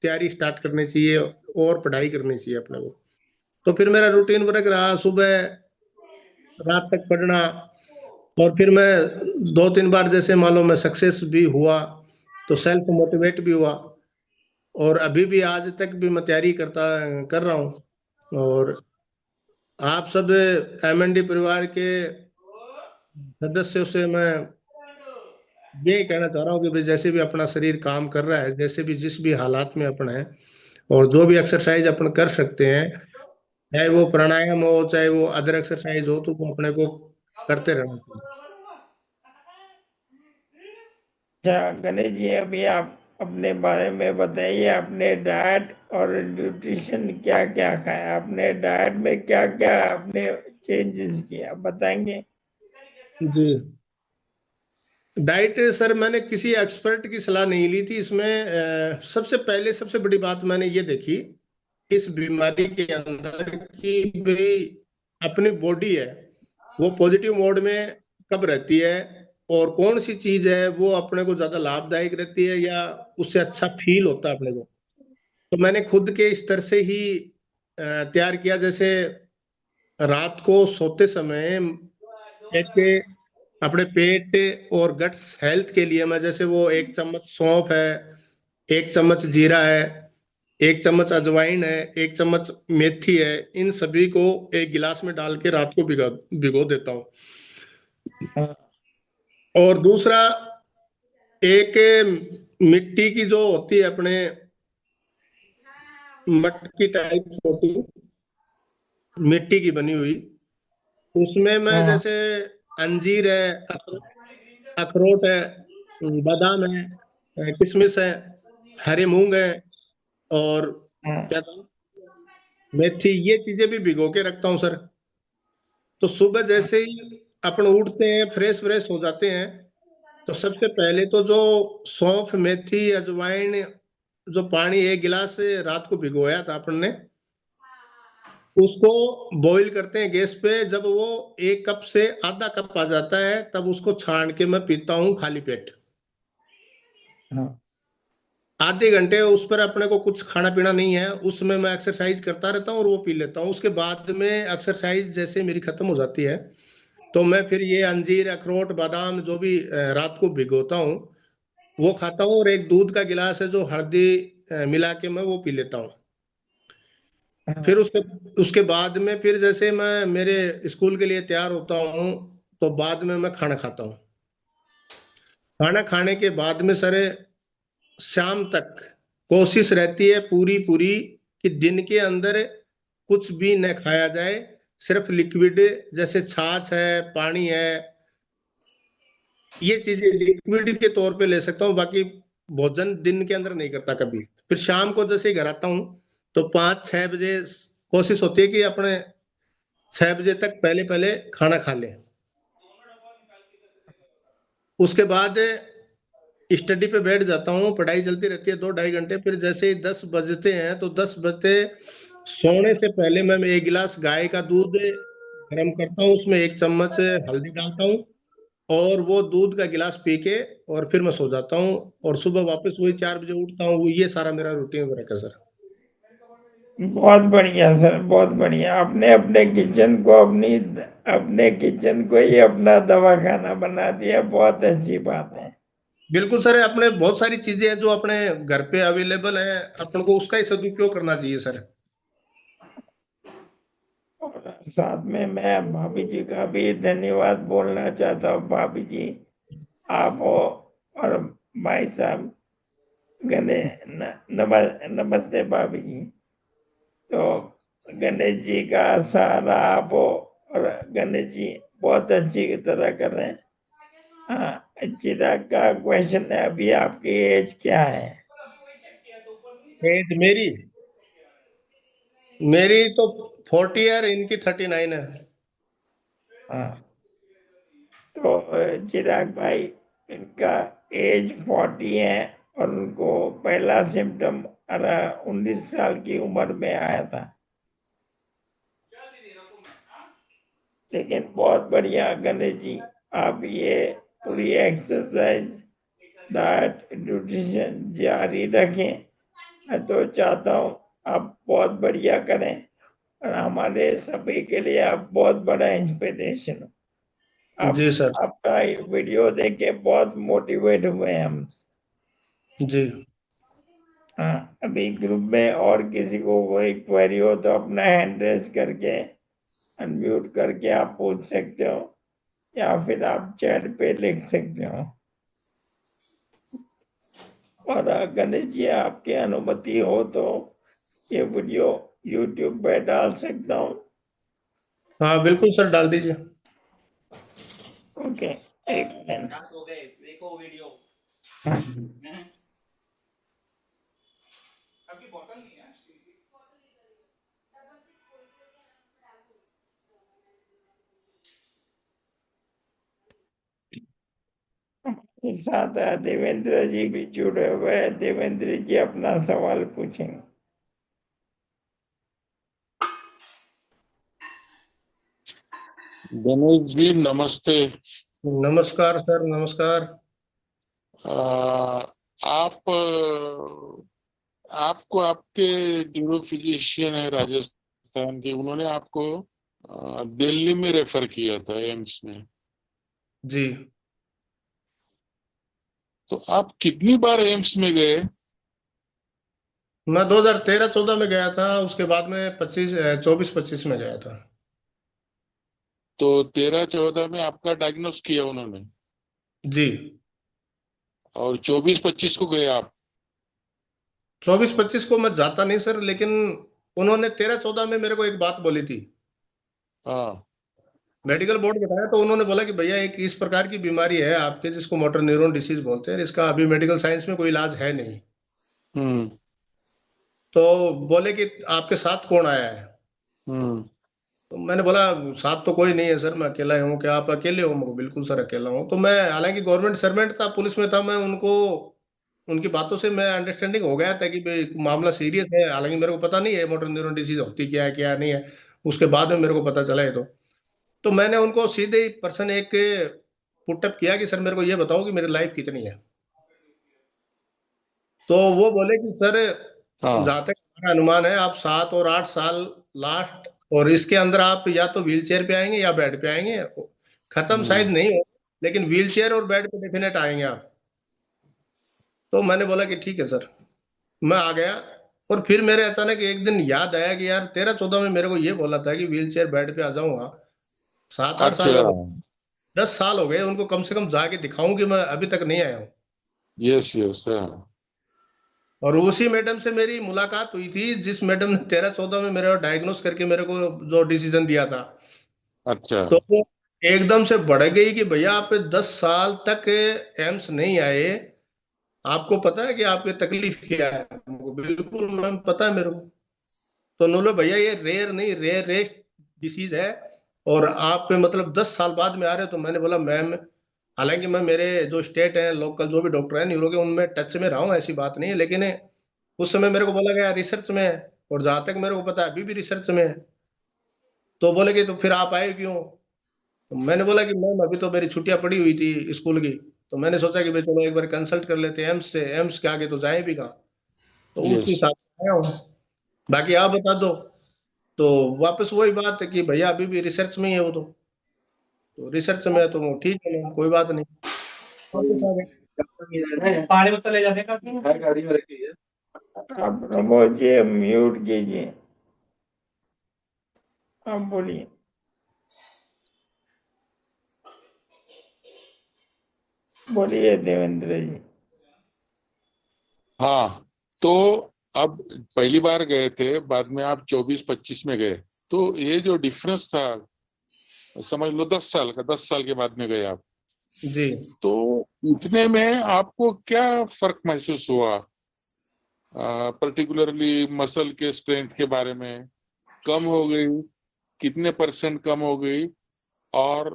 तैयारी स्टार्ट करनी चाहिए और पढ़ाई करनी चाहिए अपने को। तो फिर मेरा रूटीन वर्क रहा, सुबह रात तक पढ़ना। और फिर मैं 2-3 बार जैसे मान लो मैं सक्सेस भी हुआ, तो सेल्फ मोटिवेट भी हुआ। और अभी भी आज तक भी मैं तैयारी कर रहा हूँ। और आप सब एमएनडी परिवार के सदस्यों से मैं यही कहना चाह रहा हूँ कि भाई जैसे भी अपना शरीर काम कर रहा है, जैसे भी जिस भी हालात में अपन है, और जो भी एक्सरसाइज अपन कर सकते हैं, चाहे वो प्राणायाम हो, चाहे वो अदर एक्सरसाइज हो, तो वो अपने को करते रहना चाहिए। अच्छा गणेश जी, अभी आप अपने बारे में बताइए, आपने डाइट और न्यूट्रिशन क्या क्या खाया, आपने डाइट में क्या क्या आपने चेंजेस किया, बताएंगे। जी डाइट सर मैंने किसी एक्सपर्ट की सलाह नहीं ली थी इसमें। सबसे पहले सबसे बड़ी बात मैंने ये देखी इस बीमारी के अंदर कि भाई अपनी बॉडी है वो पॉजिटिव मोड में कब रहती है, और कौन सी चीज है वो अपने को ज्यादा लाभदायक रहती है या उससे अच्छा फील होता है अपने को। तो मैंने खुद के स्तर से ही तैयार किया। जैसे रात को सोते समय एक अपने पेट और गट्स हेल्थ के लिए मैं जैसे वो 1 चम्मच सौंफ है, 1 चम्मच जीरा है, 1 चम्मच अजवाइन है, 1 चम्मच मेथी है, इन सभी को एक गिलास में डाल के रात को भिगो भिगो देता हूँ। हाँ। और दूसरा, एक मिट्टी की जो होती है अपने मटकी टाइप होती है, मिट्टी की बनी हुई, उसमें मैं हाँ। जैसे अंजीर है, अखरोट है, बादाम है, किशमिश है, हरे मूंग है, और हाँ क्या था, मेथी, ये चीजें भी भिगो के रखता हूँ सर। तो सुबह जैसे ही अपन उठते हैं, फ्रेश फ्रेश हो जाते हैं, तो सबसे पहले तो जो सौंफ, मेथी, अजवाइन, जो पानी 1 गिलास रात को भिगोया था अपन ने, उसको बॉईल करते हैं गैस पे। जब वो 1 कप से आधा कप आ जाता है, तब उसको छान के मैं पीता हूँ खाली पेट। हाँ आधे घंटे उस पर अपने को कुछ खाना पीना नहीं है, उसमें मैं एक्सरसाइज करता रहता हूँ और वो पी लेता हूँ। उसके बाद में एक्सरसाइज जैसे मेरी खत्म हो जाती है, तो मैं फिर ये अंजीर, अखरोट, बादाम जो भी रात को भिगोता हूँ, वो खाता हूँ। और एक दूध का गिलास है जो हल्दी मिला के मैं वो पी लेता हूँ। फिर हाँ उसके बाद में फिर जैसे मैं मेरे स्कूल के लिए तैयार होता हूँ, तो बाद में मैं खाना खाता हूँ। खाना खाने के बाद में सर शाम तक कोशिश रहती है पूरी पूरी कि दिन के अंदर कुछ भी न खाया जाए, सिर्फ लिक्विड, जैसे छाछ है, पानी है, ये चीजें लिक्विड के तौर पे ले सकता हूँ। बाकी भोजन दिन के अंदर नहीं करता कभी। फिर शाम को जैसे ही घर आता हूँ, तो 5-6 बजे कोशिश होती है कि अपने 6 बजे तक पहले पहले खाना खा लें। उसके बाद स्टडी पे बैठ जाता हूँ, पढ़ाई चलती रहती है 2-2.5 घंटे। फिर जैसे ही 10 बजते हैं, तो 10 बजते सोने से पहले मैं 1 गिलास गाय का दूध गर्म करता हूँ, उसमें 1 चम्मच हल्दी डालता हूँ, और वो दूध का गिलास पी के और फिर मैं सो जाता हूँ। और सुबह वापस वही 4 बजे उठता हूँ। ये सारा मेरा रूटीन वर्क है सर। बहुत बढ़िया सर, बहुत बढ़िया। अपने अपने किचन को अपने किचन को ही अपना दवाखाना बना दिया, बहुत अच्छी बात है। बिल्कुल सर, अपने बहुत सारी चीजें हैं जो अपने घर पे अवेलेबल है, अपन को उसका ही सदुपयोग करना चाहिए सर। और साथ में मैं भाभी जी का भी धन्यवाद बोलना चाहता हूँ। भाभी जी, आप हो और भाई साहब, गणे नमस्ते भाभी जी। तो गणेश जी का सहारा आप हो, और गणेश जी बहुत अच्छी तरह कर रहे हैं। हाँ, चिराग का क्वेश्चन है, अभी आपकी एज क्या है? एज मेरी मेरी तो 40 है, इनकी 39 है। हाँ, तो चिराग भाई, इनका एज 40 है, और उनको पहला सिम्टम 19 साल की उम्र में आया था। लेकिन बहुत बढ़िया गणेश जी, आप ये पूरी एक्सरसाइज, डाइट, न्यूट्रिशन जारी रखें। मैं तो चाहता हूँ आप बहुत बढ़िया करें, और हमारे सभी के लिए आप बहुत बड़ा इंस्पिरेशन हो। आप जी सर। आपका ये वीडियो देख के बहुत मोटिवेट हुए हैं हम। जी हाँ, अभी ग्रुप में और किसी को कोई क्वेरी हो तो अपना हैंड रेज करके अनम्यूट करके आप पूछ सकते हो, या फिर आप चैट पे लिख सकते हो। और गणेश जी, आपकी अनुमति हो तो ये वीडियो यूट्यूब पे डाल सकता हूँ? हाँ बिल्कुल सर, डाल दीजिए। ओके, एक मिनट। हो गए देखो वीडियो। हाँ, आपकी बॉटल नहीं है स्टील की? हमारे साथ देवेंद्र जी भी जुड़े हुए हैं। देवेंद्र जी अपना सवाल पूछेंगे। गणेश जी नमस्ते। नमस्कार सर, नमस्कार। आप आपको आपके जो फिजिशियन है राजस्थान के, उन्होंने आपको दिल्ली में रेफर किया था एम्स में। जी, तो आप कितनी बार एम्स में गए? मैं 2013-14 में गया था, उसके बाद में 24-25 में गया था। तो 13-14 में आपका डायग्नोस किया उन्होंने, जी। और 24-25 को गए आप? 24-25 को मैं जाता नहीं सर, लेकिन उन्होंने 13-14 में मेरे को एक बात बोली थी। हाँ। मेडिकल बोर्ड बताया तो उन्होंने बोला कि भैया एक इस प्रकार की बीमारी है आपके जिसको मोटर न्यूरॉन डिसीज बोलते हैं, इसका अभी मेडिकल साइंस में कोई इलाज है नहीं। हम्म तो बोले कि आपके साथ कौन आया है? हम्म तो मैंने बोला साथ तो कोई नहीं है सर, मैं अकेला ही हूँ। क्या आप अकेले हो? मैं बिल्कुल सर अकेला हूँ। तो मैं हालांकि गवर्नमेंट सर्वेंट था, पुलिस में था, मैं उनको उनकी बातों से मैं अंडरस्टैंडिंग हो गया था कि भाई मामला सीरियस है। हालांकि मेरे को पता नहीं है मोटर न्यूरॉन डिसीज होती क्या है क्या नहीं है, उसके बाद में मेरे को पता चला है। तो मैंने उनको सीधे ही पर्सन एक के पुटअप किया कि सर मेरे को ये बताओ कि मेरी लाइफ कितनी है। तो वो बोले कि सर हाँ जहां तक हमारा अनुमान है आप 7 और 8 साल लास्ट, और इसके अंदर आप या तो व्हील चेयर पे आएंगे या बेड पे आएंगे। खत्म शायद हम्म नहीं हो, लेकिन व्हील चेयर और बेड पे डेफिनेट आएंगे आप। तो मैंने बोला कि ठीक है सर। मैं आ गया। और फिर मेरे अचानक एक दिन याद आया कि यार 13-14 में मेरे को ये बोला था कि व्हील चेयर बेड पे आ जाऊंगा। 7-8 साल अच्छा हो गए, 10 साल हो गए, उनको कम से कम जाके दिखाऊं कि मैं अभी तक नहीं आया हूँ। यस यस हाँ और उसी मैडम से मेरी मुलाकात हुई थी जिस मैडम ने 13-14 में मेरे को डायग्नोस करके मेरे को जो डिसीजन दिया था। अच्छा तो वो एकदम से बढ़ गई कि भैया आप 10 साल तक एम्स नहीं आए, आपको पता है कि आपकी तकलीफ क्या है? हमको बिल्कुल मैम पता है मेरे को। तो उन्होंने भैया ये रेयर नहीं, रेयर रेस्ट डिसीज है, और आप मतलब 10 साल बाद में आ रहे हो। तो मैंने बोला मैम, हालांकि मैं मेरे जो स्टेट है लोकल जो भी डॉक्टर है न्यूरो के उनमें टच में रहा हूँ, ऐसी बात नहीं है, लेकिन उस समय मेरे को बोला गया रिसर्च में है, और जहां तक मेरे को पता है अभी भी रिसर्च में है। तो बोले कि तो फिर आप आए क्यों? तो मैंने बोला कि मैम अभी तो मेरी छुट्टियां पड़ी हुई थी स्कूल की, तो मैंने सोचा कि भाई चलो एक बार कंसल्ट कर लेते हैं एम्स से, एम्स के आगे तो जाए भी कहाँ। तो उसके यस हिसाब से आया हूँ। बाकी आप बता दो। तो वापस वही बात है कि भैया अभी भी रिसर्च में ही है वो तो रिसर्च में है तो वो ठीक है, कोई बात नहीं। वापस आ गए। पानी बोतल ले जाने का है गाड़ी में रखी है। आप प्रमोद जी म्यूट कीजिए, आप बोलिए। बोलिए देवेंद्र जी। हाँ तो अब पहली बार गए थे, बाद में आप 24-25 में गए, तो ये जो डिफरेंस था समझ लो 10 साल का, 10 साल के बाद में गए आप, जी। तो इतने में आपको क्या फर्क महसूस हुआ? पर्टिकुलरली मसल के स्ट्रेंथ के बारे में, कम हो गई, कितने परसेंट कम हो गई, और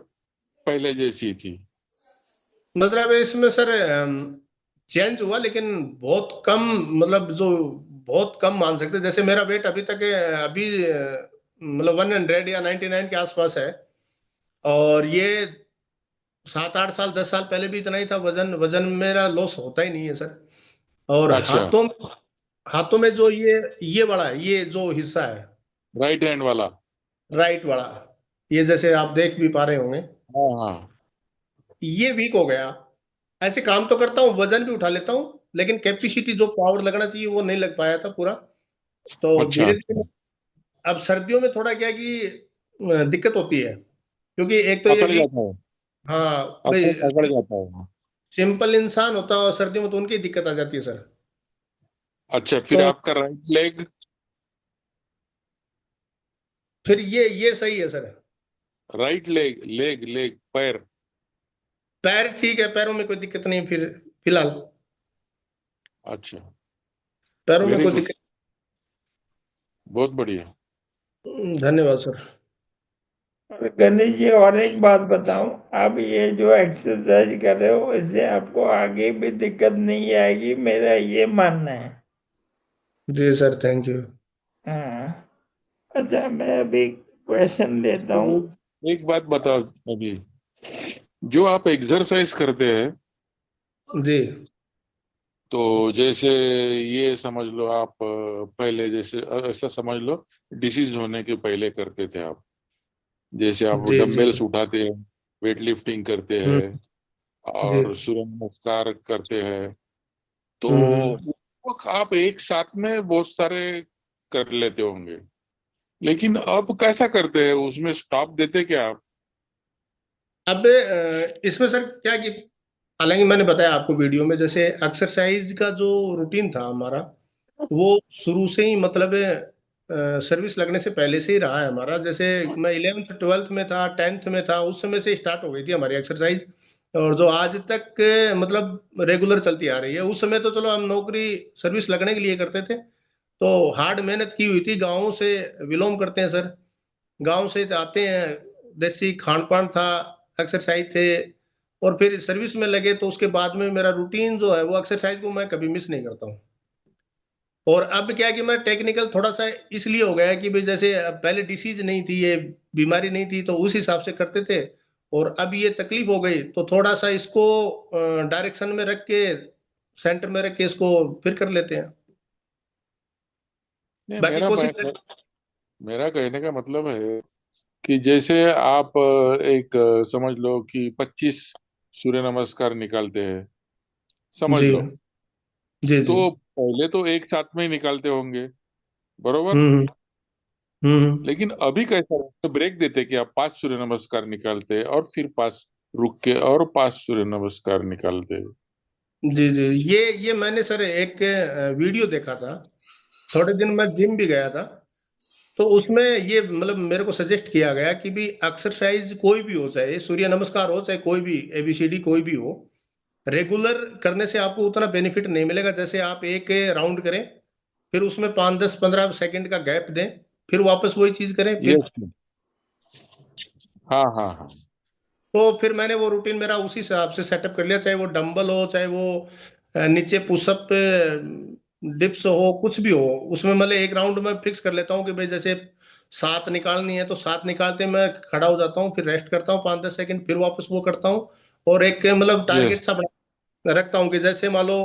पहले जैसी थी? मतलब इसमें सर चेंज हुआ, लेकिन बहुत कम। मतलब जो बहुत कम मान सकते हैं। जैसे मेरा वेट अभी तक अभी मतलब 100 या 99 के आसपास है, और ये 7-8 साल 10 साल पहले भी इतना ही था। वजन वजन मेरा लॉस होता ही नहीं है सर। और अच्छा, हाथों में जो ये बड़ा है, ये जो हिस्सा है राइट हैंड वाला? राइट वाला, ये जैसे आप देख भी पा रहे होंगे, हाँ हाँ। ये वीक हो गया। ऐसे काम तो करता हूँ, वजन भी उठा लेता हूँ, लेकिन कैपेसिटी जो पावर लगना चाहिए वो नहीं लग पाया था पूरा। तो अच्छा धीरे अच्छा, धीरे अब सर्दियों में थोड़ा क्या है कि दिक्कत होती है, क्योंकि एक तो ये अकड़ वीक। जाता है, हाँ अकड़ भाई, अकड़ जाता है। सिंपल इंसान होता है और सर्दियों में तो उनकी दिक्कत आ जाती है सर। अच्छा, फिर तो आपका राइट लेग? फिर ये सही है sir. Right leg, leg leg पैर? पैर ठीक है, पैरों में कोई दिक्कत नहीं फिर फिलहाल। अच्छा, पैरों में वेरी कोई गुड, दिक्कत। बहुत बढ़िया। धन्यवाद सर। और गणेश जी और एक बात बताऊं, आप ये जो एक्सरसाइज कर रहे हो इससे आपको आगे भी दिक्कत नहीं आएगी, मेरा ये मानना है। जी सर, थैंक यू। हाँ। अच्छा, मैं अभी क्वेश्चन लेता तो हूँ। एक बात बताओ अभी, जो आप एक्सरसाइज करते हैं, जी तो जैसे ये समझ लो आप पहले जैसे ऐसा समझ लो डिसीज होने के पहले करते थे आप, जैसे आप जी जी। डंबल्स उठाते हैं, वेट लिफ्टिंग करते हम्म। हैं, जी। और सूर्य नमस्कार करते हैं, तो हम्म। वो आप एक साथ में बहुत सारे कर लेते होंगे, लेकिन अब कैसा करते हैं, उसमें स्टॉप देते क्या आप? अब इसमें सर क्या कि हालांकि मैंने बताया आपको वीडियो में, जैसे एक्सरसाइज का जो रूटीन था हमारा वो शुरू से ही मतलब सर्विस लगने से पहले से ही रहा है हमारा। जैसे मैं 11th 12th में था, 10th में था, उस समय से स्टार्ट हो गई थी हमारी एक्सरसाइज, और जो आज तक मतलब रेगुलर चलती आ रही है। उस समय तो चलो हम नौकरी सर्विस लगने के लिए करते थे, तो हार्ड मेहनत की हुई थी। गाँव से बिलोंग करते हैं सर, गांव से आते हैं, देसी खान पान था, एक्सरसाइज थे, और फिर सर्विस में लगे, तो उसके बाद में मेरा रूटीन जो है वो एक्सरसाइज को मैं कभी मिस नहीं करता हूँ। और अब क्या है कि मैं टेक्निकल थोड़ा सा इसलिए हो गया है कि भाई जैसे पहले डिसीज नहीं थी, ये बीमारी नहीं थी, तो उस हिसाब से करते थे, और अब ये तकलीफ हो गई, तो थोड़ा सा इसको डायरेक्शन में रख के, सेंटर में रख के इसको फिर कर लेते हैं। नहीं, बाकी कोशिश। मेरा कहने का मतलब है कि जैसे आप एक समझ लो कि 25 सूर्य नमस्कार निकालते हैं, समझ जी लो, जी जी। तो पहले तो एक साथ में ही निकालते होंगे, बरोबर? हम्म लेकिन अभी कैसा है, तो ब्रेक देते कि आप 5 सूर्य नमस्कार निकालते हैं और फिर 5 रुक के और 5 सूर्य नमस्कार निकालते हैं। जी जी। ये मैंने सर एक वीडियो देखा था, थोड़े दिन मैं जिम भी गया था, तो उसमें ये मतलब मेरे को सजेस्ट किया गया कि भी एक्सरसाइज कोई भी हो, चाहे सूर्य नमस्कार हो, चाहे कोई भी एबीसीडी कोई भी हो, रेगुलर करने से आपको उतना बेनिफिट नहीं मिलेगा। जैसे आप एक राउंड करें, फिर उसमें 5-10-15 सेकंड का गैप दें, फिर वापस वही चीज करें, फिर। यस। हाँ हाँ हाँ। तो फिर मैंने वो रूटीन मेरा उसी हिसाब से सेटअप कर लिया, चाहे वो डंबल हो, चाहे वो नीचे पुशअप डिप्स हो, कुछ भी हो, उसमें मतलब एक राउंड में फिक्स कर लेता हूँ कि भाई जैसे 7 निकालनी है तो 7 निकालते मैं खड़ा हो जाता हूँ, फिर रेस्ट करता हूँ 5-10 सेकंड, फिर वापस वो करता हूँ। और एक मतलब टारगेट यस। सा बना रखता हूँ कि जैसे मान लो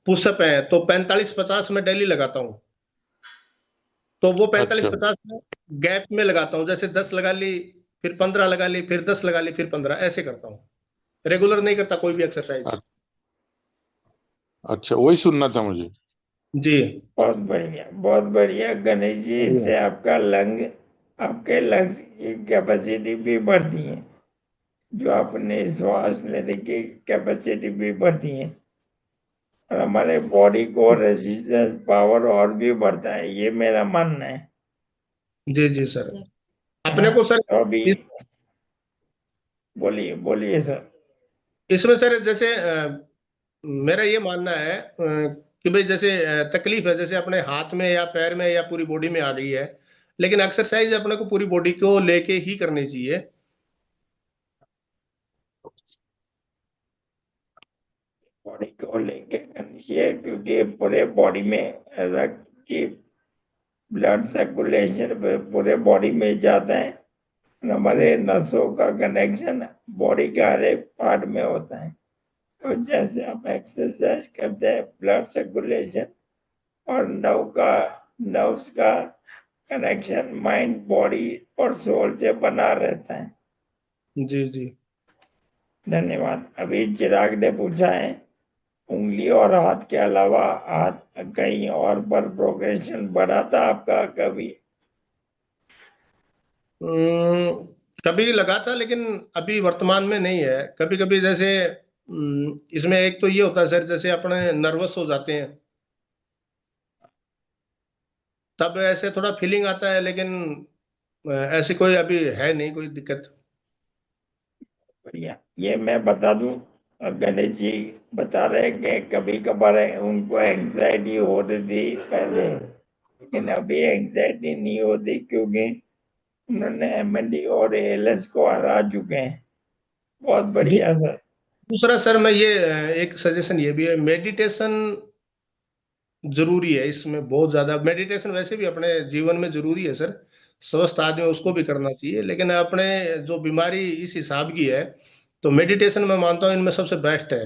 पुशअप है तो 45-50 में डेली लगाता हूँ, तो वो पैंतालीस अच्छा पचास में गैप में लगाता हूँ, जैसे 10 लगा ली, फिर 15 लगा ली, फिर 10 लगा ली, फिर 15, ऐसे करता हूँ। रेगुलर नहीं करता कोई भी एक्सरसाइज। अच्छा, वही सुनना था मुझे। जी बहुत बढ़िया गणेश जी, बढ़िया। इससे आपके लंग्स की कैपेसिटी भी बढ़ती है, जो अपने श्वास लेने की कैपेसिटी भी बढ़ती है, और हमारे बॉडी को रेजिस्टेंस पावर और भी बढ़ता है, ये मेरा मानना है। जी जी सर। अपने हाँ, को सर तो अभी इस- बोलिए बोलिए सर। इसमें सर जैसे मेरा ये मानना है कि भाई जैसे तकलीफ है, जैसे अपने हाथ में या पैर में या पूरी बॉडी में आ गई है, लेकिन एक्सरसाइज अपने को पूरी बॉडी को लेके ही करनी चाहिए। बॉडी को लेके करनी चाहिए, क्योंकि पूरे बॉडी में रक्त की ब्लड सर्कुलेशन पूरे बॉडी में जाता है, और हमारे नसों का कनेक्शन बॉडी के हर एक पार्ट में होता है। तो जैसे आप एक्सरसाइज करते हैं, ब्लड सर्कुलेशन और नर्व्स का कनेक्शन माइंड, बॉडी और सोल से बना रहता है। जी जी। धन्यवाद। अभी चिराग ने पूछा है, उंगली और हाथ के अलावा हाथ कहीं और पर प्रोग्रेशन बढ़ा था आपका कभी? कभी लगा था, लेकिन अभी वर्तमान में नहीं है। कभी कभी जैसे इसमें एक तो ये होता है सर, जैसे अपने नर्वस हो जाते हैं, तब ऐसे थोड़ा फीलिंग आता है, लेकिन ऐसी कोई अभी है नहीं कोई दिक्कत। बढ़िया। ये मैं बता दूं, गणेश जी बता रहे कि कभी कभार उनको एंग्जाइटी हो रही थी पहले, लेकिन अभी एंग्जाइटी नहीं होती, क्योंकि उन्होंने एमएनडी और एएलएस को हरा चुके हैं। बहुत बढ़िया सर। दूसरा सर मैं ये एक सजेशन ये भी है, मेडिटेशन जरूरी है। इसमें बहुत ज्यादा मेडिटेशन वैसे भी अपने जीवन में जरूरी है सर, स्वस्थ आदमी उसको भी करना चाहिए, लेकिन अपने जो बीमारी इस हिसाब की है, तो मेडिटेशन मैं मानता हूँ इनमें सबसे बेस्ट है।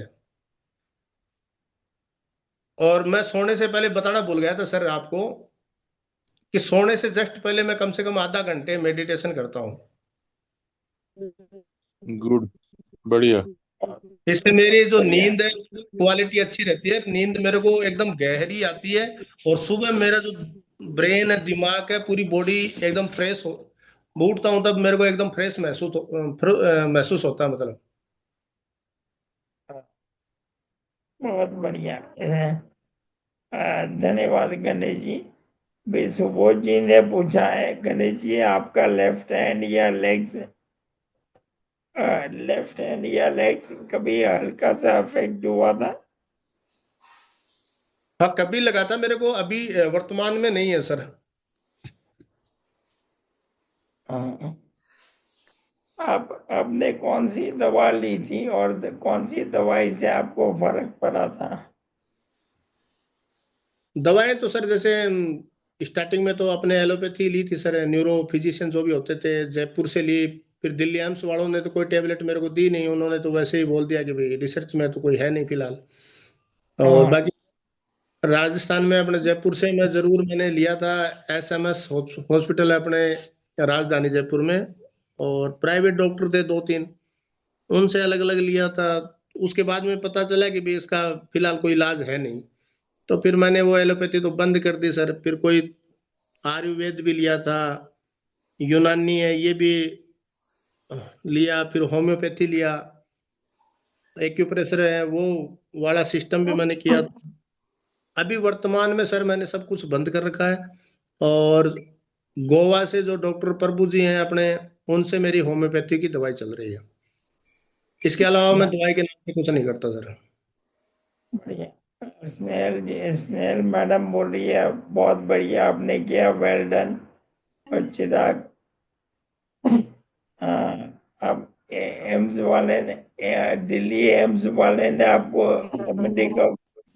और मैं सोने से पहले बताना भूल गया था सर आपको, कि सोने से जस्ट पहले मैं कम से कम आधा घंटे मेडिटेशन करता हूँ। गुड। बढ़िया। इससे मेरी जो बढ़िया। नींद है क्वालिटी अच्छी रहती है, नींद मेरे को एकदम गहरी आती है, और सुबह मेरा जो ब्रेन है, दिमाग है, पूरी बॉडी एकदम फ्रेश हो, उठता हूँ तब मेरे को एकदम फ्रेश महसूस होता है मतलब। बहुत बढ़िया। धन्यवाद गणेश जी। भी सुबोध जी ने पूछा है, गणेश जी आपका लेफ्ट हैंड या लेग्स कभी हल्का सा अफेक्ट हुआ था? हाँ, कभी लगा था मेरे को, अभी वर्तमान में नहीं है सर। हाँ। आपने कौन सी दवा ली थी और कौन सी दवाई से आपको फर्क पड़ा था? दवाएं तो सर जैसे स्टार्टिंग में तो अपने एलोपैथी ली थी सर, न्यूरो फिजिशियन जो भी होते थे जयपुर से ली। फिर दिल्ली एम्स वालों ने तो कोई टेबलेट मेरे को दी नहीं, उन्होंने तो वैसे ही बोल दिया कि भाई रिसर्च में तो कोई है नहीं फिलहाल। और हाँ। बाकी राजस्थान में अपने जयपुर से मैं जरूर मैंने लिया था, एसएमएस हॉस्पिटल है अपने राजधानी जयपुर में, और प्राइवेट डॉक्टर थे दो तीन, उनसे अलग अलग लिया था। उसके बाद में पता चला कि भाई इसका फिलहाल कोई इलाज है नहीं, तो फिर मैंने वो एलोपैथी तो बंद कर दी सर। फिर कोई आयुर्वेद भी लिया था, यूनानी है ये भी लिया, फिर होम्योपैथी लिया, एक्यूप्रेशर है वो वाला सिस्टम भी मैंने किया। अभी वर्तमान में सर मैंने सब कुछ बंद कर रखा है, और गोवा से जो डॉक्टर प्रभु जी हैं अपने, उनसे मेरी होम्योपैथी की दवाई चल रही है। इसके अलावा मैं दवाई के नाम पे कुछ नहीं करता सर। बढ़िया। स्नेहल मैडम बोल रही है बहुत बढ़िया आपने किया, वेल डन। और चिराग, हाँ, अब एम्स वाले ने दिल्ली एम्स वाले ने आपको एमडी का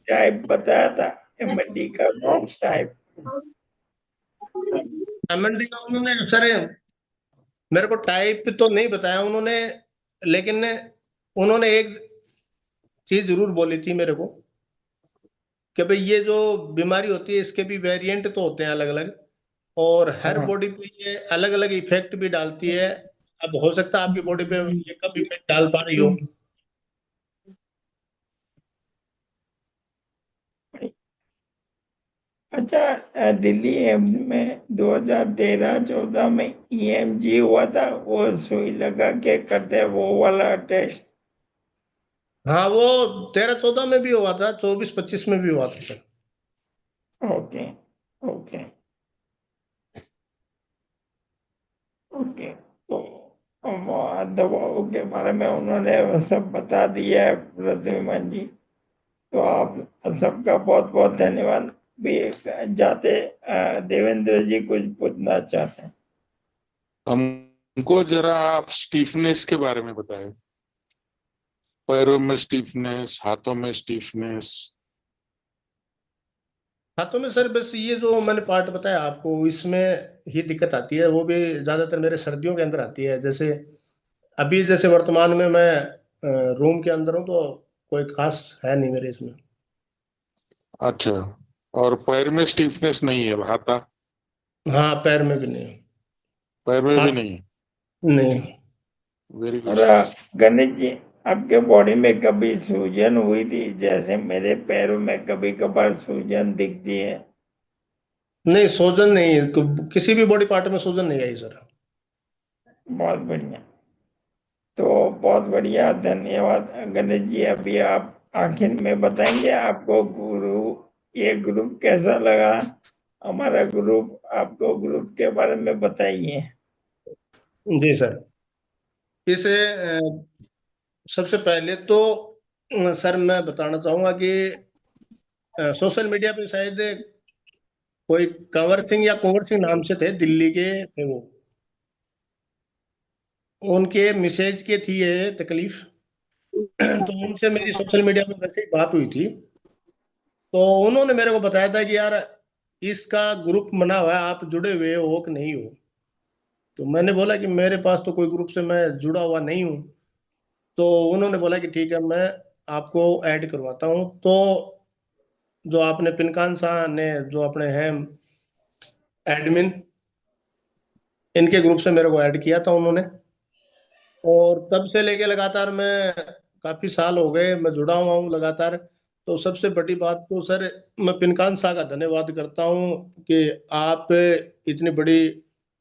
टाइप बताया था, एमडी का कौन टाइप? एमएनडी का उन्होंने सर मेरे को टाइप तो नहीं बताया उन्होंने, लेकिन उन्होंने एक चीज जरूर बोली थी मेरे को कि भाई ये जो बीमारी होती है इसके भी वेरिएंट तो होते हैं अलग अलग, और हर हाँ। बॉडी पे ये अलग अलग इफेक्ट भी डालती है। अब हो सकता है आपकी बॉडी पे ये कब इफेक्ट डाल पा रही हो। अच्छा, दिल्ली एम्स में 2013-14 में ईएमजी हुआ था, वो सुई लगा के करते वो वाला टेस्ट? हाँ, वो 13-14 में भी हुआ था, 24-25 में भी हुआ था सर। ओके। ओके। ओके। तो दवाओं के बारे में उन्होंने सब बता दिया है प्रद्युमन जी, तो आप सबका बहुत बहुत धन्यवाद। भी जाते देवेंद्र जी कुछ पूछना चाहते हैं? हमको जरा आप स्टीफनेस के बारे में बताएं, पैरों में स्टीफनेस, हाथों में स्टीफनेस। हाथों में सर बस ये जो मैंने पार्ट बताया आपको, इसमें ही दिक्कत आती है, वो भी ज्यादातर मेरे सर्दियों के अंदर आती है। जैसे अभी जैसे वर्तमान में मैं रूम के अंदर हूँ, तो कोई खास है नहीं मेरे इसमें। अच्छा, और पैर में स्टीफनेस नहीं है, हाथा हाँ, पैर में भी नहीं। पैर में भी हाथ नहीं है। नहीं। वेरी और गुड। गणेश जी, आपके बॉडी में कभी सूजन हुई थी? जैसे मेरे पैरों में कभी कभार सूजन दिखती है। नहीं, सोजन नहीं, किसी भी बॉडी पार्ट में सोजन नहीं आई सर। बहुत बढ़िया। तो बहुत बढ़िया, धन्यवाद गणेश जी। अभी आप आखिर में बताएंगे आपको ये ग्रुप कैसा लगा? हमारा ग्रुप, आपको ग्रुप के बारे में बताइए। जी सर। इसे सबसे पहले तो सर मैं बताना चाहूंगा कि सोशल मीडिया पे शायद कोई कंवर सिंह या कुंवर सिंह नाम से थे, दिल्ली के थे वो, उनके मैसेज की थी ये तकलीफ। तो उनसे मेरी सोशल मीडिया पे वैसे ही बात हुई थी, तो उन्होंने मेरे को बताया था कि यार इसका ग्रुप बना हुआ है, आप जुड़े हुए हो कि नहीं हो। तो मैंने बोला कि मेरे पास तो कोई ग्रुप से मैं जुड़ा हुआ नहीं हूँ। तो उन्होंने बोला कि ठीक है, मैं आपको ऐड करवाता हूँ। तो जो आपने पिनकान शाह ने जो अपने हैं एडमिन, इनके ग्रुप से मेरे को ऐड किया था उन्होंने, और तब से लेके लगातार मैं, काफी साल हो गए मैं जुड़ा हुआ हूँ लगातार। तो सबसे बड़ी बात तो सर, मैं पिनकान शाह का धन्यवाद करता हूँ कि आप इतनी बड़ी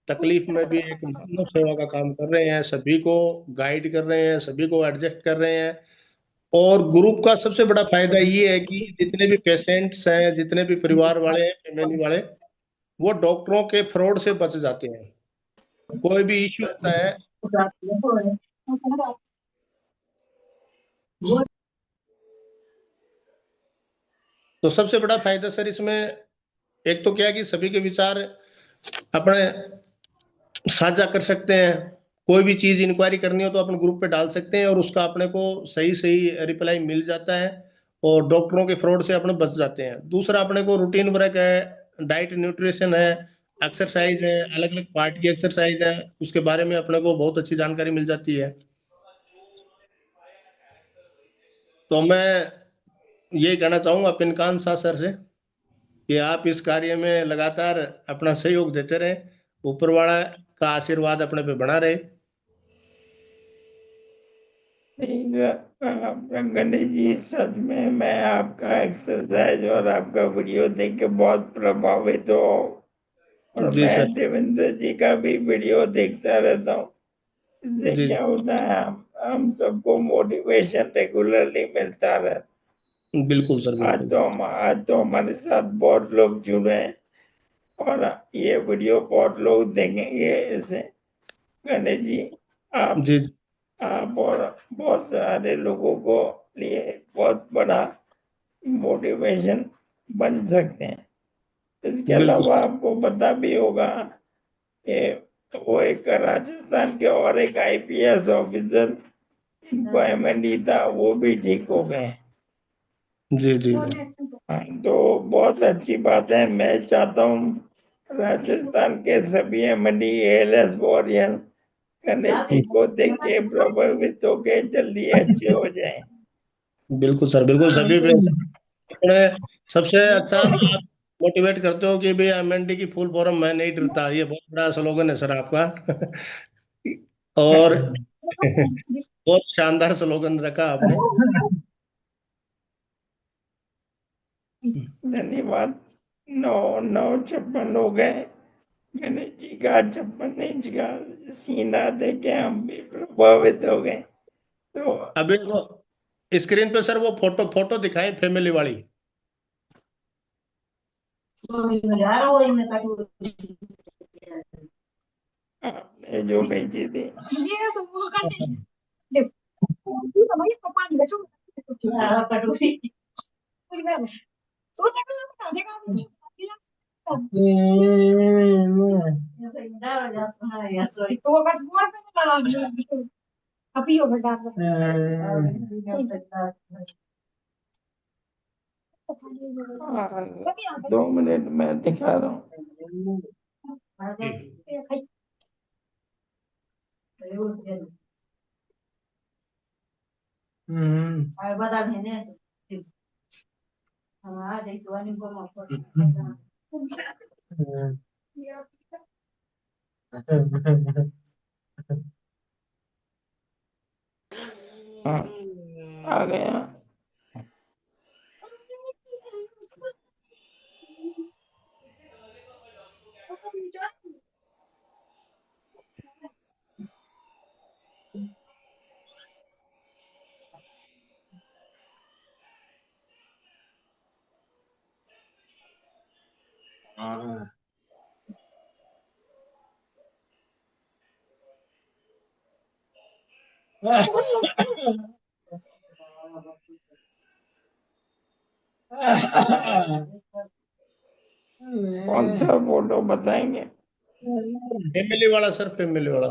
तकलीफ में भी एक मानव सेवा का काम कर रहे हैं, सभी को गाइड कर रहे हैं, सभी को एडजस्ट कर रहे हैं। और ग्रुप का सबसे बड़ा फायदा ये है कि जितने भी पेशेंट्स हैं, जितने भी परिवार वाले हैं, फैमिली वाले, वो डॉक्टरों के फ्रॉड से बच जाते हैं। कोई भी इश्यू होता है तो सबसे बड़ा फायदा सर इसमें एक तो क्या है कि सभी के विचार अपने साझा कर सकते हैं। कोई भी चीज इंक्वायरी करनी हो तो अपन ग्रुप पे डाल सकते हैं और उसका अपने को सही सही रिप्लाई मिल जाता है और डॉक्टरों के फ्रॉड से अपने बच जाते हैं। दूसरा अपने को रूटीन वर्क है, डाइट न्यूट्रिशन है, एक्सरसाइज है, अलग अलग पार्ट की एक्सरसाइज है, उसके बारे में अपने को बहुत अच्छी जानकारी मिल जाती है। तो मैं यही कहना चाहूंगा पिनकान शाह सर से कि आप इस कार्य में लगातार अपना सहयोग देते रहें, ऊपर वाला का आशीर्वाद अपने पे बना रहे। गणेश जी, सच में मैं आपका एक्सरसाइज और आपका वीडियो देख के बहुत प्रभावित हो, और जी मैं सर। देवेंद्र जी का भी वीडियो देखता रहता हूँ। इससे जी क्या होता है, हम सबको मोटिवेशन रेगुलरली मिलता रहता। बिल्कुल सर, बिल्कुल। आज तो हमारे साथ बहुत लोग जुड़े हैं, और ये वीडियो बहुत लोग देखेंगे इसे। गणेश जी, आप जी आप और बहुत सारे लोगों को लिए बहुत बड़ा मोटिवेशन बन सकते हैं। इसके बिल्कुल। अलावा आपको पता भी होगा कि वो एक राजस्थान के और एक आईपीएस ऑफिसर इनको एमएनडी था, वो भी ठीक हो गए। जी जी हाँ, तो बहुत अच्छी बात है। मैं चाहता हूँ राजस्थान के सभी MND ALS warrior Ganesh ji को देख के प्रभावित होके जल्दी अच्छे हो जाएं। बिल्कुल सर, बिल्कुल। सभी पे अपने सबसे अच्छा तो आप मोटिवेट करते हो कि भाई एमएनडी की फुल फॉर्म मैं नहीं डरता, ये बहुत बड़ा स्लोगन है सर आपका। और बहुत शानदार स्लोगन रखा आपने। धन्यवाद। 9 9 56 हो गए। गणेश जी का 56 इंच का सीना देखे हम भी प्रभावित हो गए। तो अभी वो स्क्रीन पे सर वो फोटो फोटो दिखाएं फैमिली वाली। आपने जो भेजी थी, हाँ, 2 मिनट में दिखा रहा हूँ। हाँ, आ गया। कौन सा फोटो बताएंगे? फैमिली वाला सर, फैमिली वाला।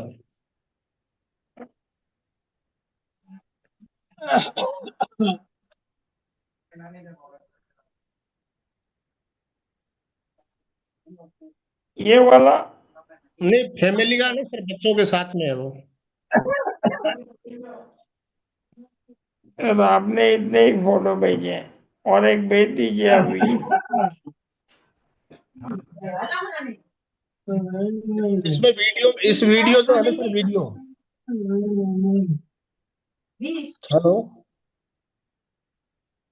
ये वाला? नहीं, फैमिली का नहीं सर, बच्चों के साथ में है वो। अब आपने इतने ही फोटो भेजे हैं, और एक भेज दीजिए अभी। इसमें वीडियो, इस वीडियो जो है ना सर, वीडियो। हेलो।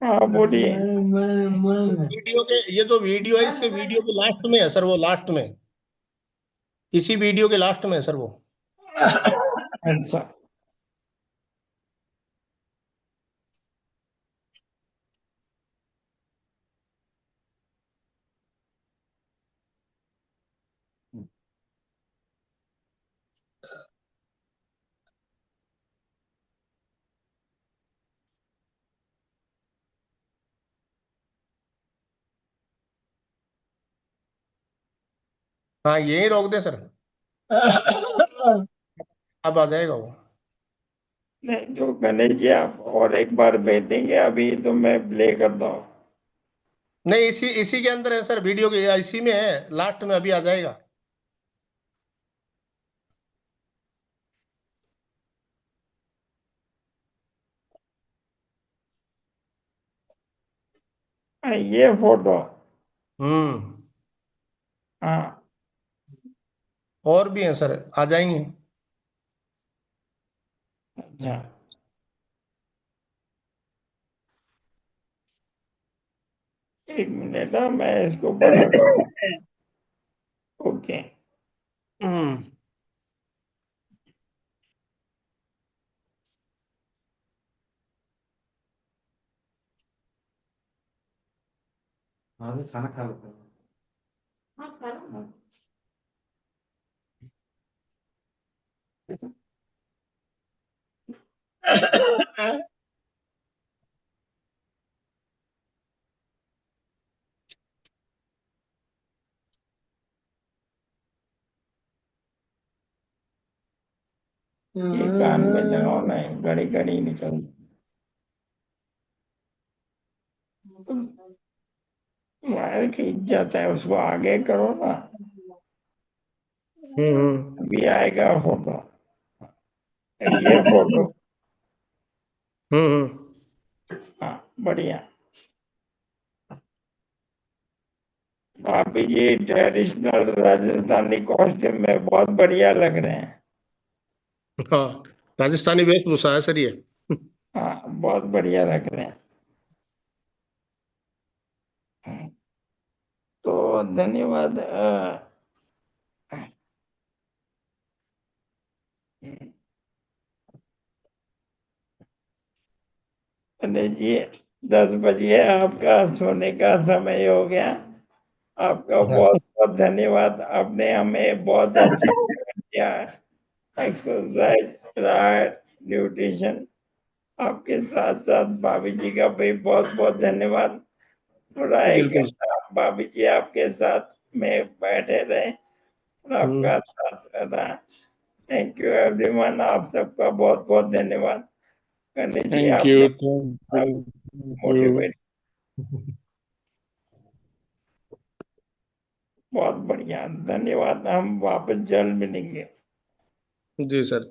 हाँ, बोलिए। वीडियो के ये जो वीडियो है, इसके वीडियो के लास्ट में है सर, वो लास्ट में, इसी वीडियो के लास्ट में है सर वो। अच्छा, हाँ यही रोक दे सर। अब आ जाएगा वो। नहीं जो गणेश जी आप और एक बार भेज देंगे, अभी तो मैं प्ले करता हूँ। नहीं इसी इसी के अंदर है सर, वीडियो के इसी में है, लास्ट में अभी आ जाएगा। ये फोटो। हम्म। हाँ और भी है सर, आ जाएंगे। अच्छा, एक मिनट, मैं इसको बड़ा कर। ओके। हम्म। हाँ तो खाना खा लो। हाँ करो ना। ये कान में लगाओ ना, घड़ी घड़ी निकल। वायर खींच जाता है, उसको आगे करो ना, हम्म। अभी आएगा फोटो। ये फोटो। हम्म। हाँ बढ़िया। भाभी जी ट्रेडिशनल राजस्थानी कॉस्ट्यूम में बहुत बढ़िया लग रहे हैं। हाँ राजस्थानी वेशभूषा है सर ये। हाँ बहुत बढ़िया लग रहे हैं। तो धन्यवाद। अनिल जी, 10 बजे आपका सोने का समय हो गया। आपका हाँ बहुत बहुत धन्यवाद, आपने हमें बहुत अच्छा किया। एक्सरसाइज, डाइट, न्यूट्रिशन, आपके साथ साथ भाभी जी का भी बहुत बहुत धन्यवाद। पूरा एक बिल्कुल। घंटा भाभी जी आपके साथ में बैठे रहे और हम्म। आपका साथ रहा। थैंक यू एवरीवन, आप सबका बहुत बहुत धन्यवाद। गणेश जी थैंक आपने you, thank you, thank you. Motivate, बहुत बढ़िया, धन्यवाद। हम वापस जल्द मिलेंगे। जी सर।